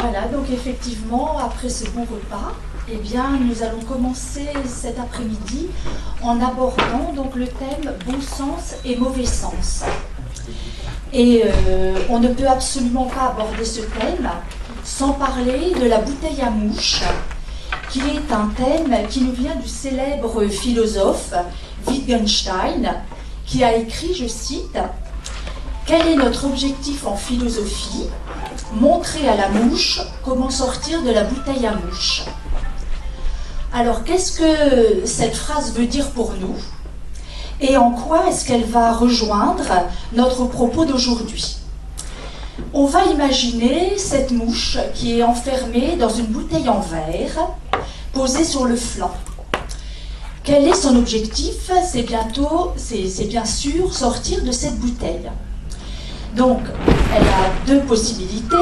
Voilà, donc effectivement, après ce bon repas, eh bien, nous allons commencer cet après-midi en abordant donc le thème bon sens et mauvais sens. Et on ne peut absolument pas aborder ce thème sans parler de la bouteille à mouche, qui est un thème qui nous vient du célèbre philosophe Wittgenstein, qui a écrit, je cite, « Quel est notre objectif en philosophie ? Montrer à la mouche comment sortir de la bouteille à mouche. » Alors, qu'est-ce que cette phrase veut dire pour nous ? Et en quoi est-ce qu'elle va rejoindre notre propos d'aujourd'hui ? On va imaginer cette mouche qui est enfermée dans une bouteille en verre, posée sur le flanc. Quel est son objectif ? C'est bien sûr sortir de cette bouteille. Donc, elle a deux possibilités.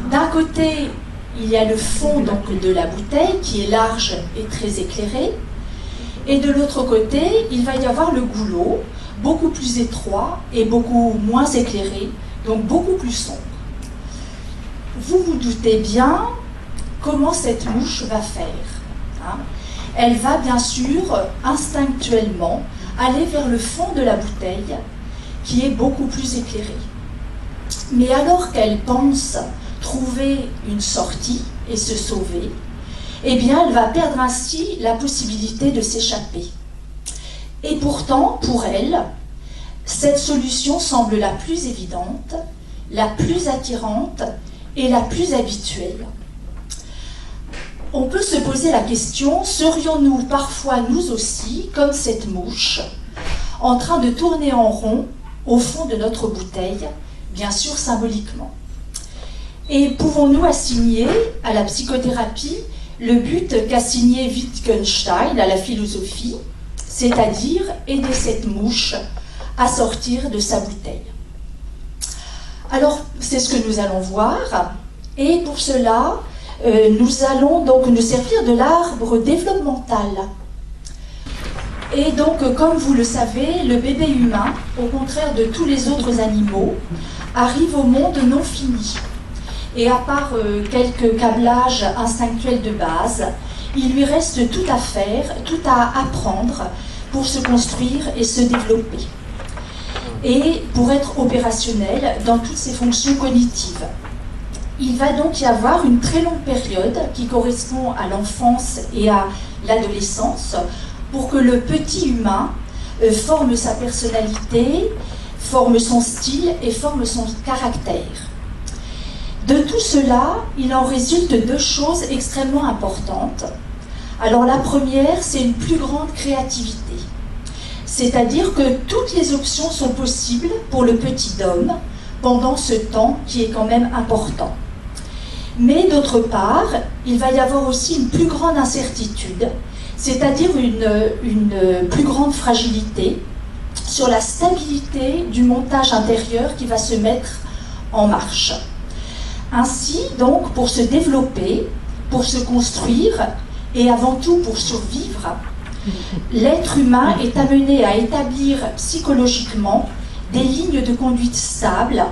D'un côté, il y a le fond donc, de la bouteille qui est large et très éclairé. Et de l'autre côté, il va y avoir le goulot, beaucoup plus étroit et beaucoup moins éclairé, donc beaucoup plus sombre. Vous vous doutez bien comment cette mouche va faire. Hein ? Elle va bien sûr instinctuellement aller vers le fond de la bouteille, qui est beaucoup plus éclairée. Mais alors qu'elle pense trouver une sortie et se sauver, eh bien, elle va perdre ainsi la possibilité de s'échapper. Et pourtant, pour elle, cette solution semble la plus évidente, la plus attirante et la plus habituelle. On peut se poser la question, serions-nous parfois, nous aussi, comme cette mouche, en train de tourner en rond au fond de notre bouteille, bien sûr symboliquement. Et pouvons-nous assigner à la psychothérapie le but qu'assignait Wittgenstein à la philosophie, c'est-à-dire aider cette mouche à sortir de sa bouteille. Alors, c'est ce que nous allons voir, et pour cela, nous allons donc nous servir de l'arbre développemental. Et donc, comme vous le savez, le bébé humain, au contraire de tous les autres animaux, arrive au monde non fini. Et à part quelques câblages instinctuels de base, il lui reste tout à faire, tout à apprendre pour se construire et se développer. Et pour être opérationnel dans toutes ses fonctions cognitives. Il va donc y avoir une très longue période qui correspond à l'enfance et à l'adolescence pour que le petit humain forme sa personnalité, forme son style et forme son caractère. De tout cela, il en résulte deux choses extrêmement importantes. Alors la première, c'est une plus grande créativité. C'est-à-dire que toutes les options sont possibles pour le petit homme pendant ce temps qui est quand même important. Mais d'autre part, il va y avoir aussi une plus grande incertitude, c'est-à-dire une plus grande fragilité sur la stabilité du montage intérieur qui va se mettre en marche. Ainsi, donc, pour se développer, pour se construire et avant tout pour survivre, l'être humain est amené à établir psychologiquement des lignes de conduite stables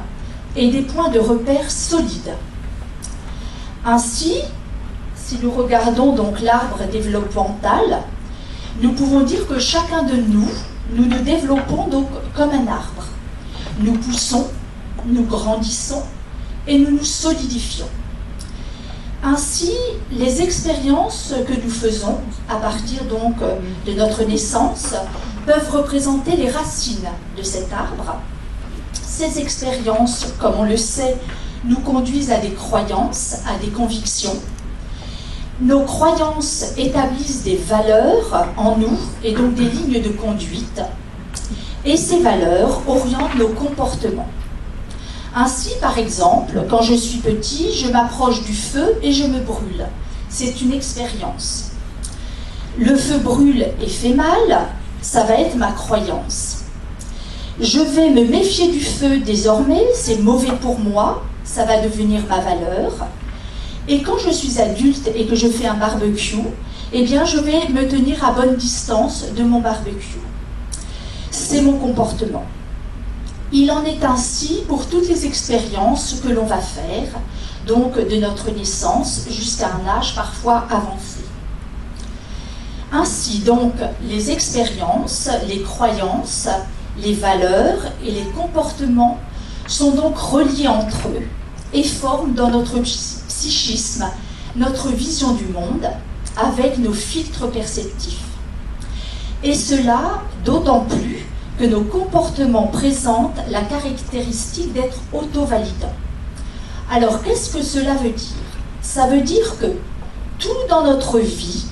et des points de repère solides. Ainsi, si nous regardons donc l'arbre développemental, nous pouvons dire que chacun de nous nous développons donc comme un arbre. Nous poussons, nous grandissons et nous nous solidifions. Ainsi, les expériences que nous faisons à partir donc de notre naissance peuvent représenter les racines de cet arbre. Ces expériences, comme on le sait, nous conduisent à des croyances, à des convictions. Nos croyances établissent des valeurs en nous et donc des lignes de conduite. Et ces valeurs orientent nos comportements. Ainsi, par exemple, quand je suis petit, je m'approche du feu et je me brûle. C'est une expérience. Le feu brûle et fait mal, ça va être ma croyance. Je vais me méfier du feu désormais, c'est mauvais pour moi, ça va devenir ma valeur. Et quand je suis adulte et que je fais un barbecue, eh bien je vais me tenir à bonne distance de mon barbecue. C'est mon comportement. Il en est ainsi pour toutes les expériences que l'on va faire, donc de notre naissance jusqu'à un âge parfois avancé. Ainsi donc, les expériences, les croyances, les valeurs et les comportements sont donc reliés entre eux et forment dans notre psychisme notre vision du monde avec nos filtres perceptifs. Et cela d'autant plus que nos comportements présentent la caractéristique d'être auto-validants. Alors, qu'est-ce que cela veut dire? Ça veut dire que tout dans notre vie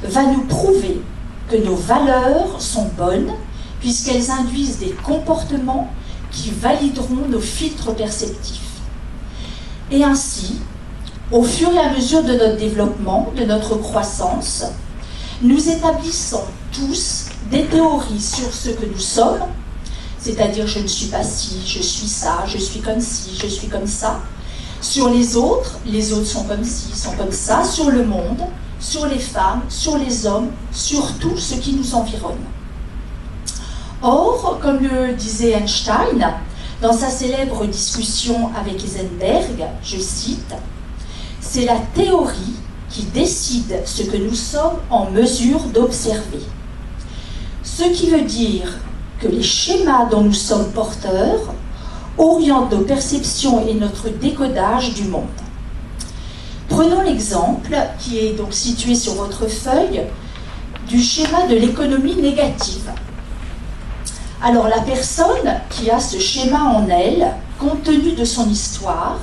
va nous prouver que nos valeurs sont bonnes puisqu'elles induisent des comportements qui valideront nos filtres perceptifs. Et ainsi, au fur et à mesure de notre développement, de notre croissance, nous établissons tous des théories sur ce que nous sommes, c'est-à-dire je ne suis pas ci, je suis ça, je suis comme ci, je suis comme ça. Sur les autres sont comme ci, sont comme ça, sur le monde, sur les femmes, sur les hommes, sur tout ce qui nous environne. Or, comme le disait Einstein, dans sa célèbre discussion avec Heisenberg, je cite, « C'est la théorie qui décide ce que nous sommes en mesure d'observer. » Ce qui veut dire que les schémas dont nous sommes porteurs orientent nos perceptions et notre décodage du monde. Prenons l'exemple, qui est donc situé sur votre feuille, du schéma de l'économie négative. Alors la personne qui a ce schéma en elle, compte tenu de son histoire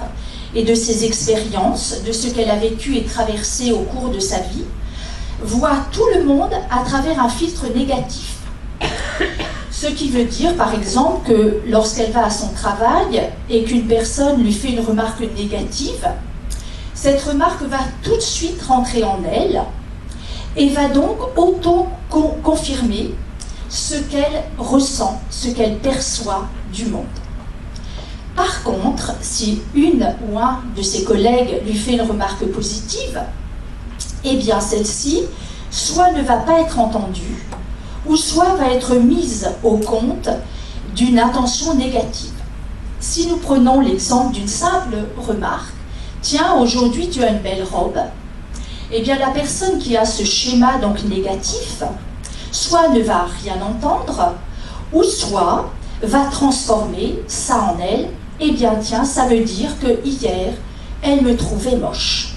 et de ses expériences, de ce qu'elle a vécu et traversé au cours de sa vie, voit tout le monde à travers un filtre négatif. Ce qui veut dire, par exemple, que lorsqu'elle va à son travail et qu'une personne lui fait une remarque négative, cette remarque va tout de suite rentrer en elle et va donc auto-confirmer ce qu'elle ressent, ce qu'elle perçoit du monde. Par contre, si une ou un de ses collègues lui fait une remarque positive, eh bien celle-ci soit ne va pas être entendue, ou soit va être mise au compte d'une intention négative. Si nous prenons l'exemple d'une simple remarque, « Tiens, aujourd'hui tu as une belle robe », eh bien la personne qui a ce schéma donc négatif, soit ne va rien entendre, ou soit va transformer ça en elle, eh bien tiens, ça veut dire que hier, elle me trouvait moche.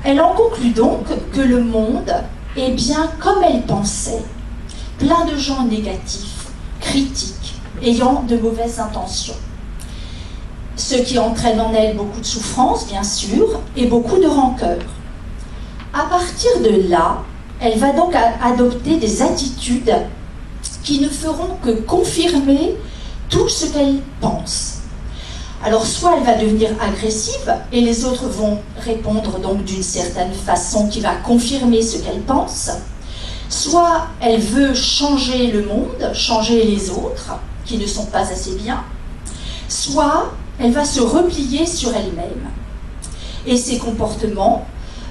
Elle en conclut donc que le monde est bien comme elle pensait, plein de gens négatifs, critiques, ayant de mauvaises intentions. Ce qui entraîne en elle beaucoup de souffrance, bien sûr, et beaucoup de rancœur. À partir de là, elle va donc adopter des attitudes qui ne feront que confirmer tout ce qu'elle pense. Alors, soit elle va devenir agressive, et les autres vont répondre donc d'une certaine façon qui va confirmer ce qu'elle pense, soit elle veut changer le monde, changer les autres, qui ne sont pas assez bien, soit elle va se replier sur elle-même. Et ces comportements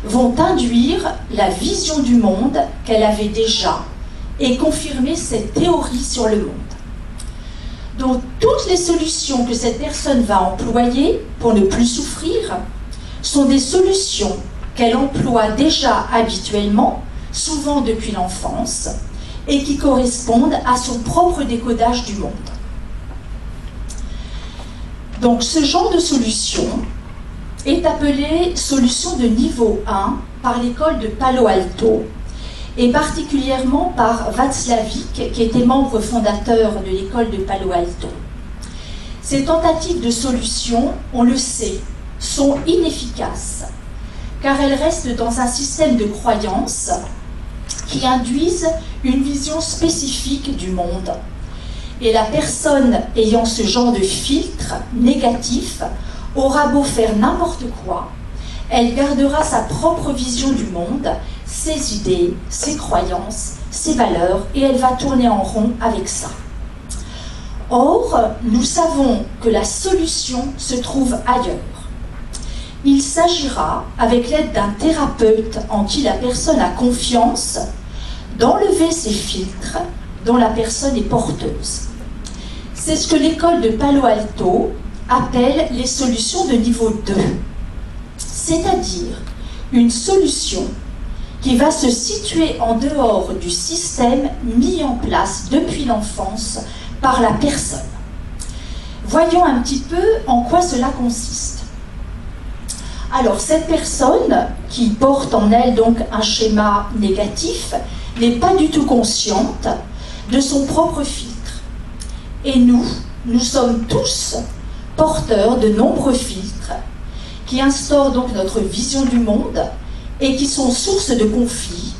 vont induire la vision du monde qu'elle avait déjà et confirmer cette théorie sur le monde. Donc, toutes les solutions que cette personne va employer pour ne plus souffrir sont des solutions qu'elle emploie déjà habituellement, souvent depuis l'enfance, et qui correspondent à son propre décodage du monde. Donc, ce genre de solution est appelée solution de niveau 1 par l'école de Palo Alto, et particulièrement par Václavic, qui était membre fondateur de l'école de Palo Alto. Ces tentatives de solution, on le sait, sont inefficaces, car elles restent dans un système de croyances qui induisent une vision spécifique du monde. Et la personne ayant ce genre de filtre négatif aura beau faire n'importe quoi, elle gardera sa propre vision du monde, ses idées, ses croyances, ses valeurs, et elle va tourner en rond avec ça. Or, nous savons que la solution se trouve ailleurs. Il s'agira, avec l'aide d'un thérapeute en qui la personne a confiance, d'enlever ces filtres dont la personne est porteuse. C'est ce que l'école de Palo Alto appelle les solutions de niveau 2, c'est-à-dire une solution qui va se situer en dehors du système mis en place depuis l'enfance par la personne. Voyons un petit peu en quoi cela consiste. Alors, cette personne qui porte en elle donc un schéma négatif n'est pas du tout consciente de son propre filtre. Et nous sommes tous porteurs de nombreux filtres qui instaurent donc notre vision du monde et qui sont source de conflits,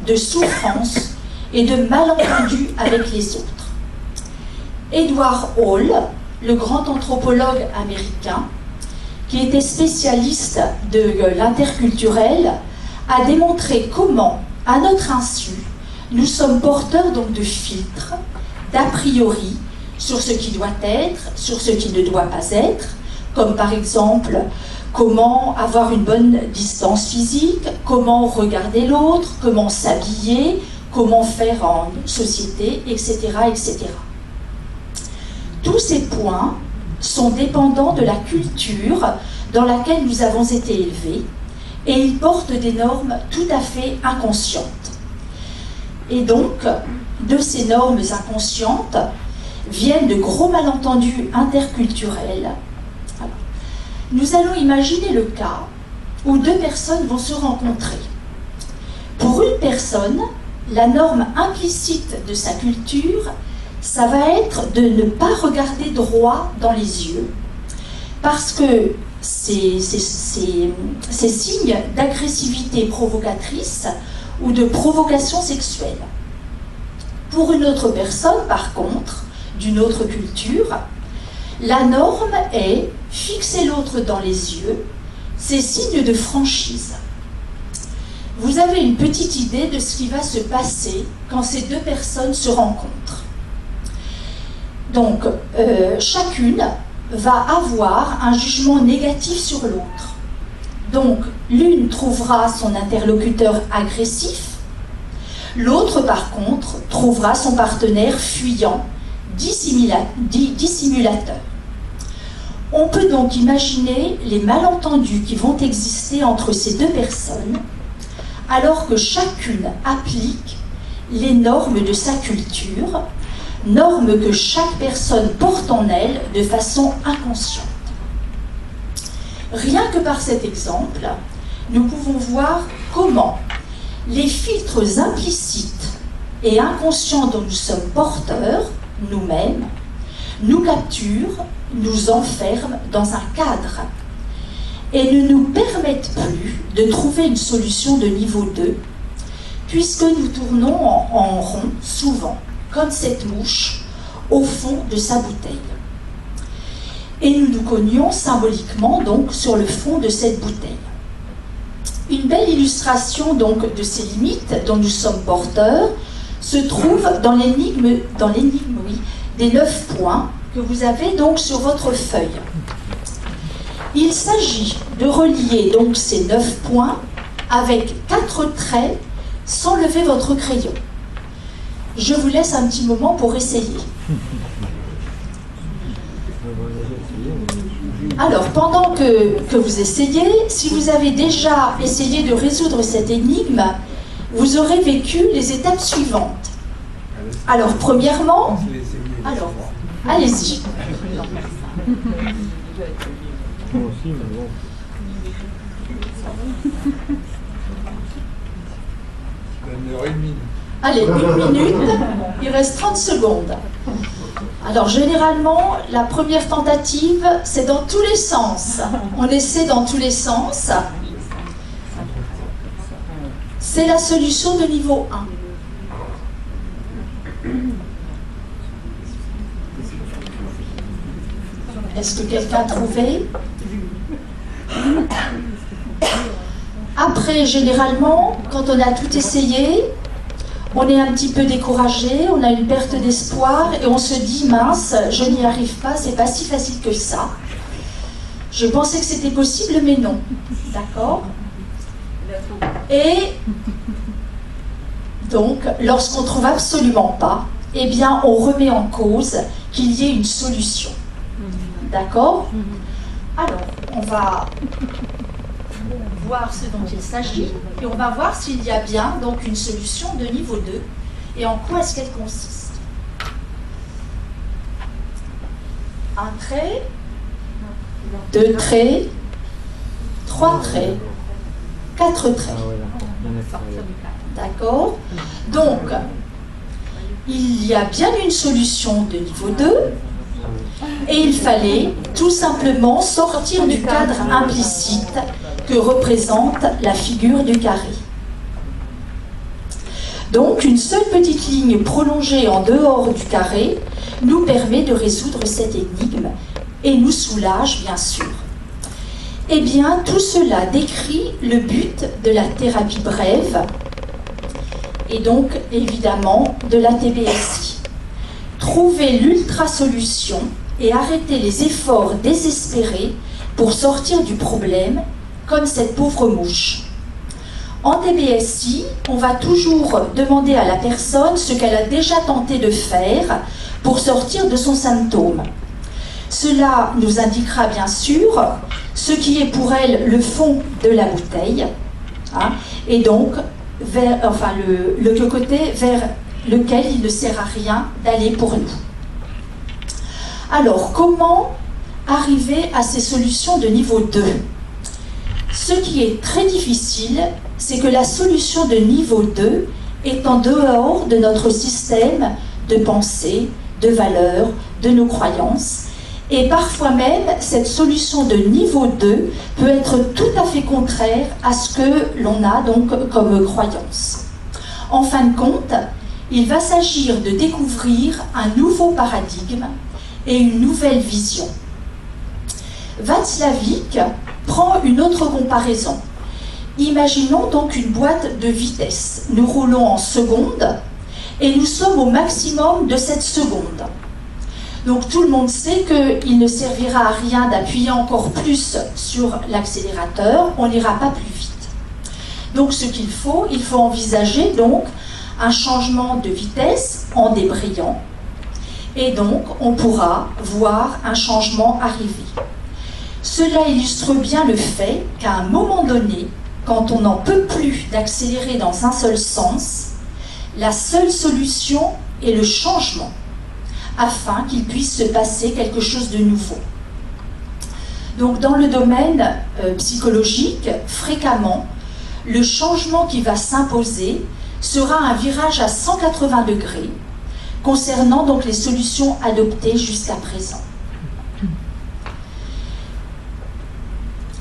de souffrances et de malentendus avec les autres. Edward Hall, le grand anthropologue américain, qui était spécialiste de l'interculturel, a démontré comment, à notre insu, nous sommes porteurs donc de filtres, d'a priori, sur ce qui doit être, sur ce qui ne doit pas être, comme par exemple comment avoir une bonne distance physique, comment regarder l'autre, comment s'habiller, comment faire en société, etc., etc. Tous ces points sont dépendants de la culture dans laquelle nous avons été élevés et ils portent des normes tout à fait inconscientes. Et donc, de ces normes inconscientes viennent de gros malentendus interculturels. Alors, nous allons imaginer le cas où deux personnes vont se rencontrer. Pour une personne, la norme implicite de sa culture, ça va être de ne pas regarder droit dans les yeux, parce que ces signes d'agressivité provocatrice ou de provocation sexuelle. Pour une autre personne, par contre, d'une autre culture, la norme est fixer l'autre dans les yeux, c'est signe de franchise. Vous avez une petite idée de ce qui va se passer quand ces deux personnes se rencontrent. Donc, chacune va avoir un jugement négatif sur l'autre. Donc, l'une trouvera son interlocuteur agressif, l'autre, par contre, trouvera son partenaire fuyant, dissimulateur. On peut donc imaginer les malentendus qui vont exister entre ces deux personnes, alors que chacune applique les normes de sa culture, normes que chaque personne porte en elle de façon inconsciente. Rien que par cet exemple, nous pouvons voir comment les filtres implicites et inconscients dont nous sommes porteurs, nous-mêmes, nous capturent, nous enferment dans un cadre et ne nous permettent plus de trouver une solution de niveau 2, puisque nous tournons en rond, souvent, comme cette mouche, au fond de sa bouteille. Et nous nous cognons symboliquement donc sur le fond de cette bouteille. Une belle illustration donc de ces limites dont nous sommes porteurs se trouve dans l'énigme des 9 points que vous avez donc sur votre feuille. Il s'agit de relier donc ces 9 points avec 4 traits sans lever votre crayon. Je vous laisse un petit moment pour essayer. Alors, pendant que vous essayez, si vous avez déjà essayé de résoudre cette énigme, vous aurez vécu les étapes suivantes. Alors, premièrement, allez-y. Allez, 1 minute, il reste 30 secondes. Alors, généralement, la première tentative, c'est dans tous les sens. On essaie dans tous les sens. C'est la solution de niveau 1. Est-ce que quelqu'un a trouvé? Après, généralement, quand on a tout essayé, on est un petit peu découragé, on a une perte d'espoir et on se dit, mince, je n'y arrive pas, c'est pas si facile que ça. Je pensais que c'était possible, mais non. D'accord? Et donc, lorsqu'on ne trouve absolument pas, eh bien, on remet en cause qu'il y ait une solution. D'accord? Alors, on va voir ce dont il s'agit et on va voir s'il y a bien donc une solution de niveau 2 et en quoi est-ce qu'elle consiste. Un trait, deux traits, trois traits, quatre traits. D'accord? Donc, il y a bien une solution de niveau 2 et il fallait tout simplement sortir du cadre implicite que représente la figure du carré. Donc, une seule petite ligne prolongée en dehors du carré nous permet de résoudre cette énigme et nous soulage, bien sûr. Eh bien, tout cela décrit le but de la thérapie brève et donc, évidemment, de la TBSI. Trouver l'ultra-solution et arrêter les efforts désespérés pour sortir du problème, comme cette pauvre mouche. En TBSI, on va toujours demander à la personne ce qu'elle a déjà tenté de faire pour sortir de son symptôme. Cela nous indiquera bien sûr ce qui est pour elle le fond de la bouteille, hein, et donc le côté vers lequel il ne sert à rien d'aller pour nous. Alors, comment arriver à ces solutions de niveau 2? Ce qui est très difficile, c'est que la solution de niveau 2 est en dehors de notre système de pensée, de valeurs, de nos croyances. Et parfois même, cette solution de niveau 2 peut être tout à fait contraire à ce que l'on a donc comme croyance. En fin de compte, il va s'agir de découvrir un nouveau paradigme et une nouvelle vision. Václavic prend une autre comparaison. Imaginons donc une boîte de vitesse. Nous roulons en secondes et nous sommes au maximum de cette seconde. Donc tout le monde sait qu'il ne servira à rien d'appuyer encore plus sur l'accélérateur, on n'ira pas plus vite. Donc ce qu'il faut envisager donc un changement de vitesse en débrayant et donc on pourra voir un changement arriver. Cela illustre bien le fait qu'à un moment donné, quand on n'en peut plus d'accélérer dans un seul sens, la seule solution est le changement, afin qu'il puisse se passer quelque chose de nouveau. Donc dans le domaine psychologique, fréquemment, le changement qui va s'imposer sera un virage à 180 degrés, concernant donc les solutions adoptées jusqu'à présent.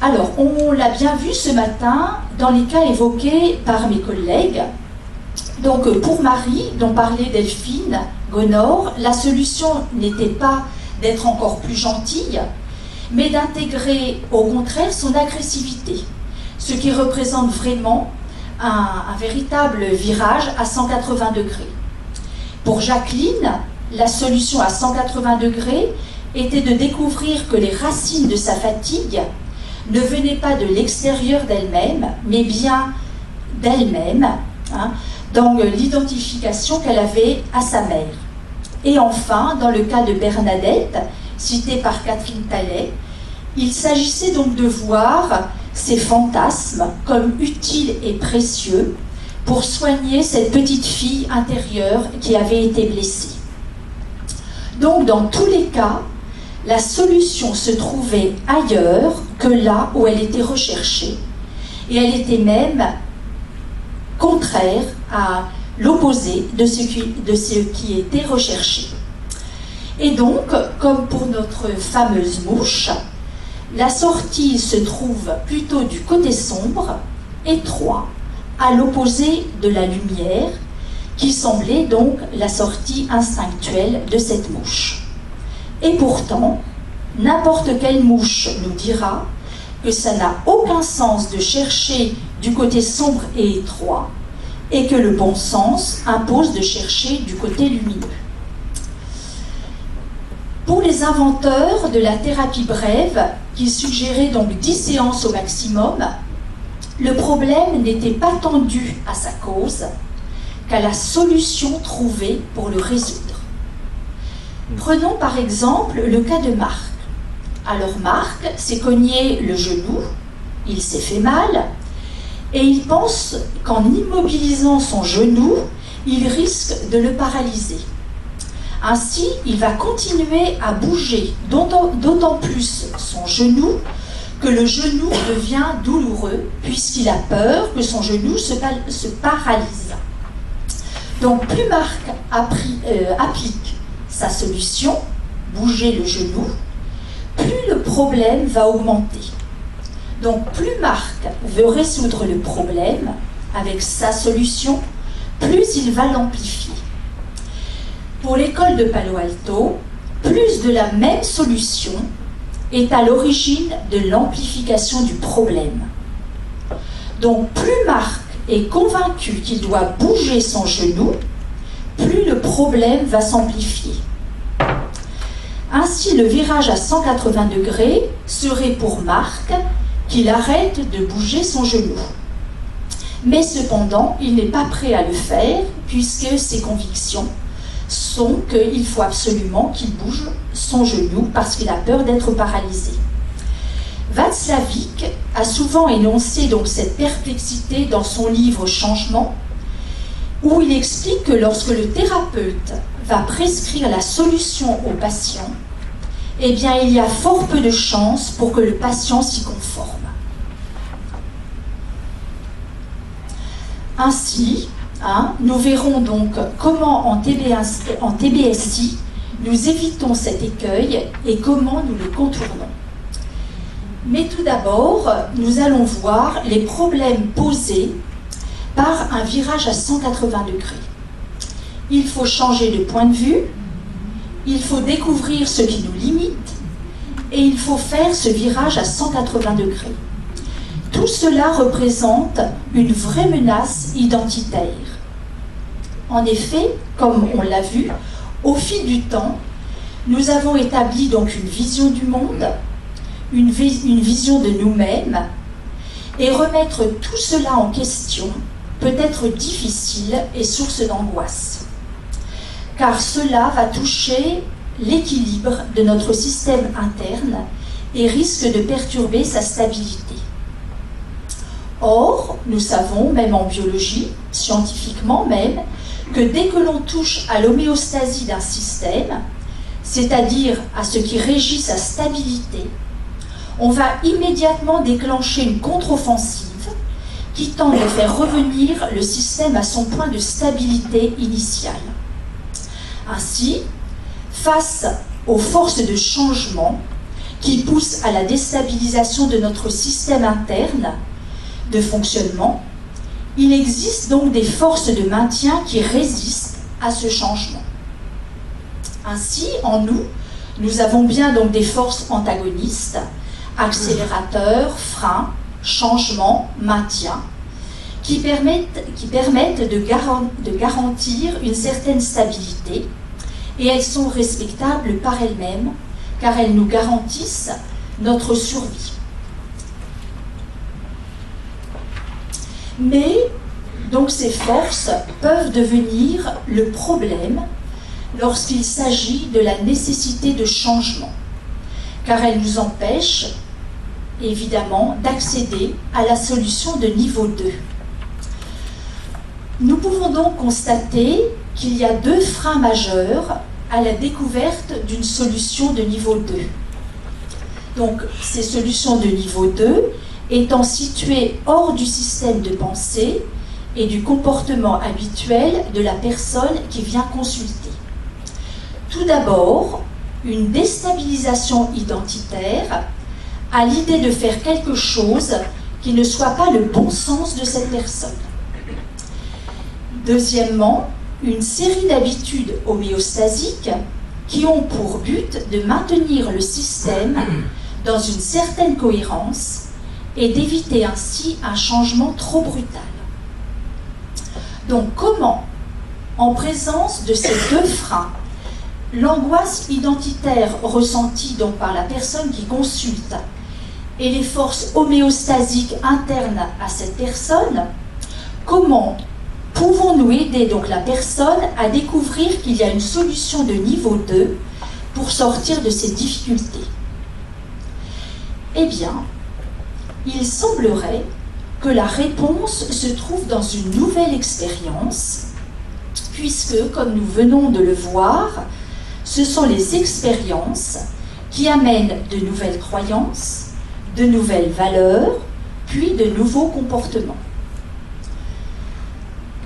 Alors, on l'a bien vu ce matin dans les cas évoqués par mes collègues. Donc, pour Marie, dont parlait Delphine Gonor, la solution n'était pas d'être encore plus gentille, mais d'intégrer au contraire son agressivité, ce qui représente vraiment un véritable virage à 180 degrés. Pour Jacqueline, la solution à 180 degrés était de découvrir que les racines de sa fatigue ne venaient pas de l'extérieur d'elle-même, mais bien d'elle-même, hein, dans l'identification qu'elle avait à sa mère. Et enfin, dans le cas de Bernadette, cité par Catherine Tallet, il s'agissait donc de voir ces fantasmes comme utiles et précieux pour soigner cette petite fille intérieure qui avait été blessée. Donc, dans tous les cas, la solution se trouvait ailleurs que là où elle était recherchée. Et elle était même contraire à l'opposé de ce qui était recherché. Et donc, comme pour notre fameuse mouche, la sortie se trouve plutôt du côté sombre, étroit, à l'opposé de la lumière, qui semblait donc la sortie instinctuelle de cette mouche. Et pourtant, n'importe quelle mouche nous dira que ça n'a aucun sens de chercher du côté sombre et étroit, et que le bon sens impose de chercher du côté lumineux. Pour les inventeurs de la thérapie brève, qui suggéraient donc 10 séances au maximum, le problème n'était pas tant dû à sa cause qu'à la solution trouvée pour le résoudre. Prenons par exemple le cas de Marc. Alors Marc s'est cogné le genou, il s'est fait mal, et il pense qu'en immobilisant son genou, il risque de le paralyser. Ainsi, il va continuer à bouger d'autant plus son genou que le genou devient douloureux puisqu'il a peur que son genou se paralyse. Donc plus Marc applique sa solution, bouger le genou, plus le problème va augmenter. Donc plus Marc veut résoudre le problème avec sa solution, plus il va l'amplifier. Pour l'école de Palo Alto, plus de la même solution est à l'origine de l'amplification du problème. Donc plus Marc est convaincu qu'il doit bouger son genou, plus le problème va s'amplifier. Ainsi, le virage à 180 degrés serait pour Marc qu'il arrête de bouger son genou. Mais cependant, il n'est pas prêt à le faire puisque ses convictions sont qu'il faut absolument qu'il bouge son genou parce qu'il a peur d'être paralysé. Václavic a souvent énoncé donc cette perplexité dans son livre Changement, où il explique que lorsque le thérapeute va prescrire la solution au patient, eh bien il y a fort peu de chances pour que le patient s'y conforme. Ainsi, nous verrons donc comment en TBSI nous évitons cet écueil et comment nous le contournons. Mais tout d'abord, nous allons voir les problèmes posés par un virage à 180 degrés. Il faut changer de point de vue, il faut découvrir ce qui nous limite et il faut faire ce virage à 180 degrés. Tout cela représente une vraie menace identitaire. En effet, comme on l'a vu, au fil du temps, nous avons établi donc une vision du monde, une vision de nous-mêmes, et remettre tout cela en question peut être difficile et source d'angoisse. Car cela va toucher l'équilibre de notre système interne et risque de perturber sa stabilité. Or, nous savons, même en biologie, scientifiquement même, que dès que l'on touche à l'homéostasie d'un système, c'est-à-dire à ce qui régit sa stabilité, on va immédiatement déclencher une contre-offensive qui tend à faire revenir le système à son point de stabilité initial. Ainsi, face aux forces de changement qui poussent à la déstabilisation de notre système interne de fonctionnement, il existe donc des forces de maintien qui résistent à ce changement. Ainsi, en nous, nous avons bien donc des forces antagonistes, accélérateurs, freins, changement, maintien, qui permettent de garantir une certaine stabilité, et elles sont respectables par elles-mêmes, car elles nous garantissent notre survie. Mais donc ces forces peuvent devenir le problème lorsqu'il s'agit de la nécessité de changement, car elles nous empêchent évidemment d'accéder à la solution de niveau 2. Nous pouvons donc constater qu'il y a deux freins majeurs à la découverte d'une solution de niveau 2. Donc ces solutions de niveau 2 étant situées hors du système de pensée et du comportement habituel de la personne qui vient consulter. Tout d'abord, une déstabilisation identitaire à l'idée de faire quelque chose qui ne soit pas le bon sens de cette personne. Deuxièmement, une série d'habitudes homéostasiques qui ont pour but de maintenir le système dans une certaine cohérence et d'éviter ainsi un changement trop brutal. Donc comment, en présence de ces deux freins, l'angoisse identitaire ressentie donc par la personne qui consulte et les forces homéostasiques internes à cette personne, comment pouvons-nous aider donc la personne à découvrir qu'il y a une solution de niveau 2 pour sortir de ces difficultés? Eh bien, il semblerait que la réponse se trouve dans une nouvelle expérience, puisque, comme nous venons de le voir, ce sont les expériences qui amènent de nouvelles croyances, de nouvelles valeurs, puis de nouveaux comportements.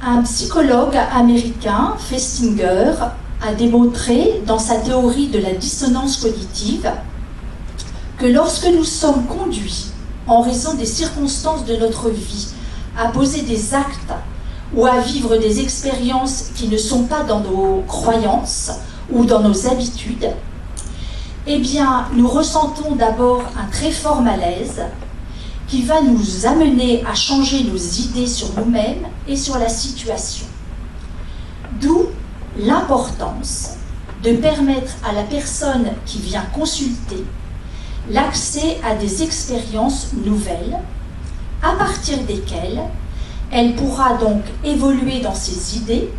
Un psychologue américain, Festinger, a démontré dans sa théorie de la dissonance cognitive que lorsque nous sommes conduits, en raison des circonstances de notre vie, à poser des actes ou à vivre des expériences qui ne sont pas dans nos croyances ou dans nos habitudes, eh bien, nous ressentons d'abord un très fort malaise qui va nous amener à changer nos idées sur nous-mêmes et sur la situation. D'où l'importance de permettre à la personne qui vient consulter l'accès à des expériences nouvelles, à partir desquelles elle pourra donc évoluer dans ses idées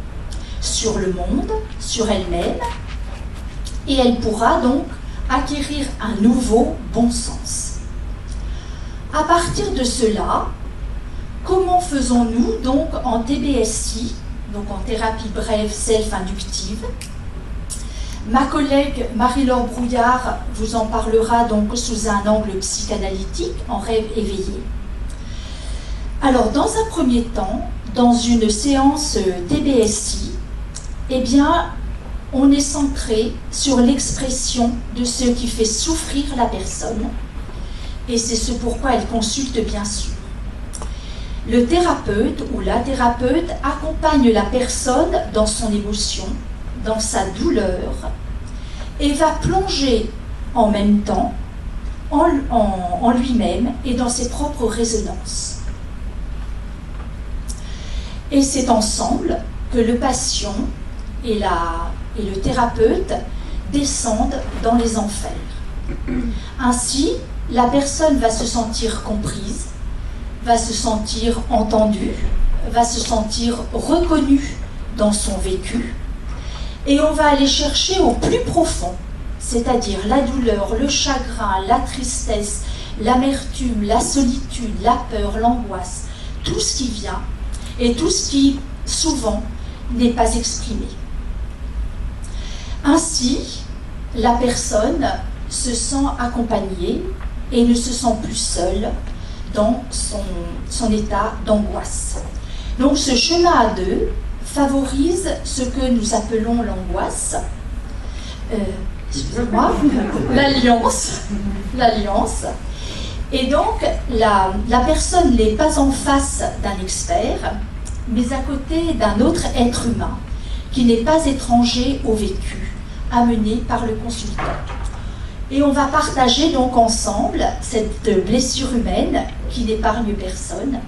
sur le monde, sur elle-même, et elle pourra donc acquérir un nouveau bon sens. À partir de cela, comment faisons-nous donc en TBSI, donc en thérapie brève self-inductive? Ma collègue Marie-Laure Brouillard vous en parlera donc sous un angle psychanalytique, en rêve éveillé. Alors, dans un premier temps, dans une séance TBSI, eh bien, on est centré sur l'expression de ce qui fait souffrir la personne, et c'est ce pourquoi elle consulte bien sûr. Le thérapeute ou la thérapeute accompagne la personne dans son émotion, dans sa douleur, et va plonger en même temps en lui-même et dans ses propres résonances. Et c'est ensemble que le patient et le thérapeute descendent dans les enfers. Ainsi, la personne va se sentir comprise, va se sentir entendue, va se sentir reconnue dans son vécu, et on va aller chercher au plus profond, c'est-à-dire la douleur, le chagrin, la tristesse, l'amertume, la solitude, la peur, l'angoisse, tout ce qui vient et tout ce qui, souvent, n'est pas exprimé. Ainsi, la personne se sent accompagnée et ne se sent plus seule dans son état d'angoisse. Donc ce chemin à deux favorise ce que nous appelons l'angoisse, excusez-moi, l'alliance. Et donc la personne n'est pas en face d'un expert, mais à côté d'un autre être humain qui n'est pas étranger au vécu, amené par le consultant. Et on va partager donc ensemble cette blessure humaine qui n'épargne personne.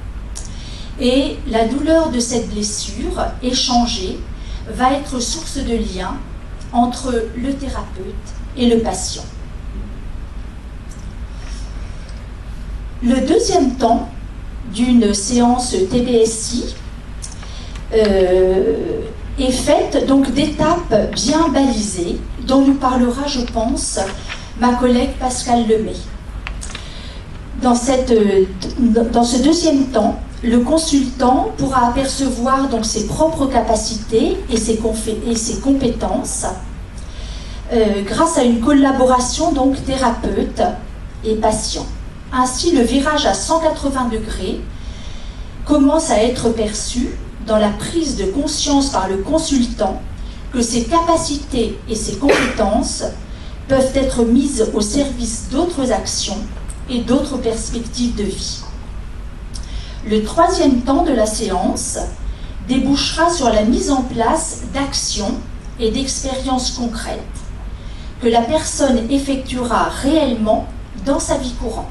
Et la douleur de cette blessure échangée va être source de lien entre le thérapeute et le patient. Le deuxième temps d'une séance TBSI est faite donc d'étapes bien balisées dont nous parlera, je pense, ma collègue Pascale Lemay. Dans ce deuxième temps, le consultant pourra apercevoir donc ses propres capacités et ses compétences grâce à une collaboration donc thérapeute et patient. Ainsi, le virage à 180 degrés commence à être perçu dans la prise de conscience par le consultant que ses capacités et ses compétences peuvent être mises au service d'autres actions et d'autres perspectives de vie. Le troisième temps de la séance débouchera sur la mise en place d'actions et d'expériences concrètes que la personne effectuera réellement dans sa vie courante.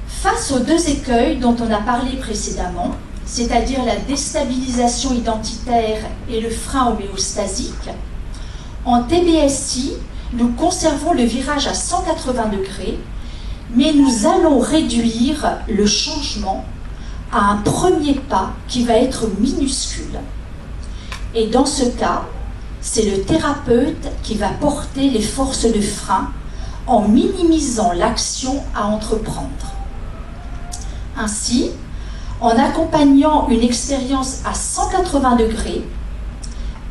Face aux deux écueils dont on a parlé précédemment, c'est-à-dire la déstabilisation identitaire et le frein homéostasique, en TBSI, nous conservons le virage à 180 degrés, mais nous allons réduire le changement à un premier pas qui va être minuscule. Et dans ce cas, c'est le thérapeute qui va porter les forces de frein en minimisant l'action à entreprendre. Ainsi, en accompagnant une expérience à 180 degrés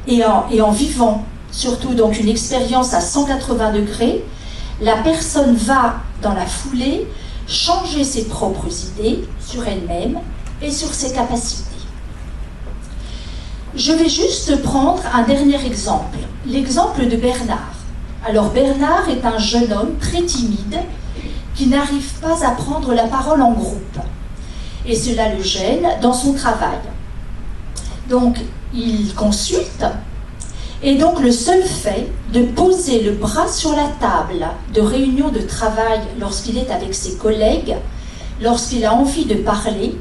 et en vivant surtout donc une expérience à 180 degrés, la personne va, dans la foulée, changer ses propres idées sur elle-même et sur ses capacités. Je vais juste prendre un dernier exemple, l'exemple de Bernard. Alors Bernard est un jeune homme très timide qui n'arrive pas à prendre la parole en groupe. Et cela le gêne dans son travail. Donc il consulte, et donc le seul fait de poser le bras sur la table de réunion de travail lorsqu'il est avec ses collègues, lorsqu'il a envie de parler,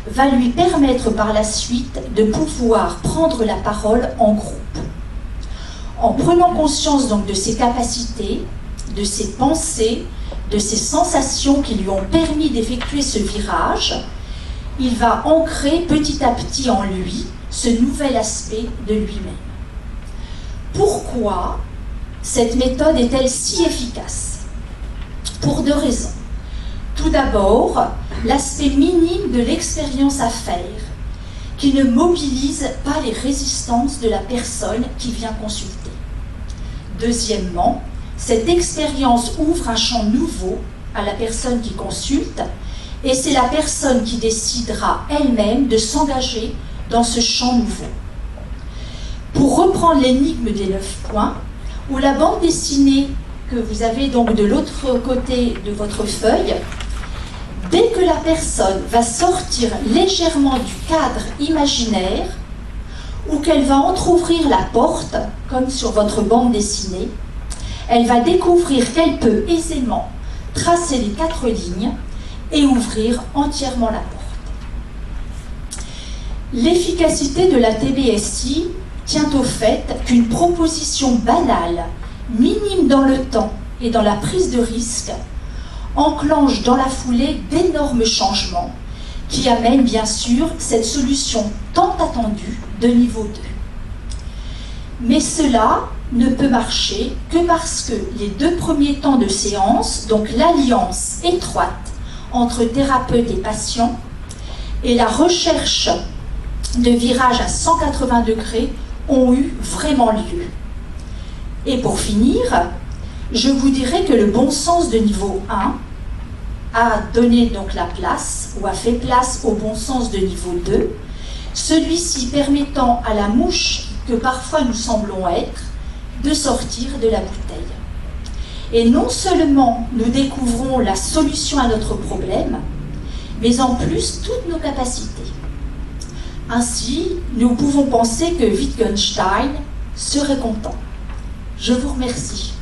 va lui permettre par la suite de pouvoir prendre la parole en groupe. En prenant conscience donc de ses capacités, de ses pensées, de ses sensations qui lui ont permis d'effectuer ce virage, il va ancrer petit à petit en lui ce nouvel aspect de lui-même. Pourquoi cette méthode est-elle si efficace? Pour deux raisons. Tout d'abord, l'aspect minime de l'expérience à faire, qui ne mobilise pas les résistances de la personne qui vient consulter. Deuxièmement, cette expérience ouvre un champ nouveau à la personne qui consulte, et c'est la personne qui décidera elle-même de s'engager dans ce champ nouveau. Pour reprendre l'énigme des 9 points, ou la bande dessinée que vous avez donc de l'autre côté de votre feuille, dès que la personne va sortir légèrement du cadre imaginaire, ou qu'elle va entrouvrir la porte, comme sur votre bande dessinée, elle va découvrir qu'elle peut aisément tracer les 4 lignes et ouvrir entièrement la porte. L'efficacité de la TBSI tient au fait qu'une proposition banale, minime dans le temps et dans la prise de risque, enclenche dans la foulée d'énormes changements qui amènent bien sûr cette solution tant attendue de niveau 2. Mais cela ne peut marcher que parce que les 2 premiers temps de séance, donc l'alliance étroite entre thérapeute et patient et la recherche de virages à 180 degrés ont eu vraiment lieu. Et pour finir, je vous dirais que le bon sens de niveau 1 a donné donc la place, ou a fait place au bon sens de niveau 2, celui-ci permettant à la mouche que parfois nous semblons être, de sortir de la bouteille. Et non seulement nous découvrons la solution à notre problème, mais en plus toutes nos capacités. Ainsi, nous pouvons penser que Wittgenstein serait content. Je vous remercie.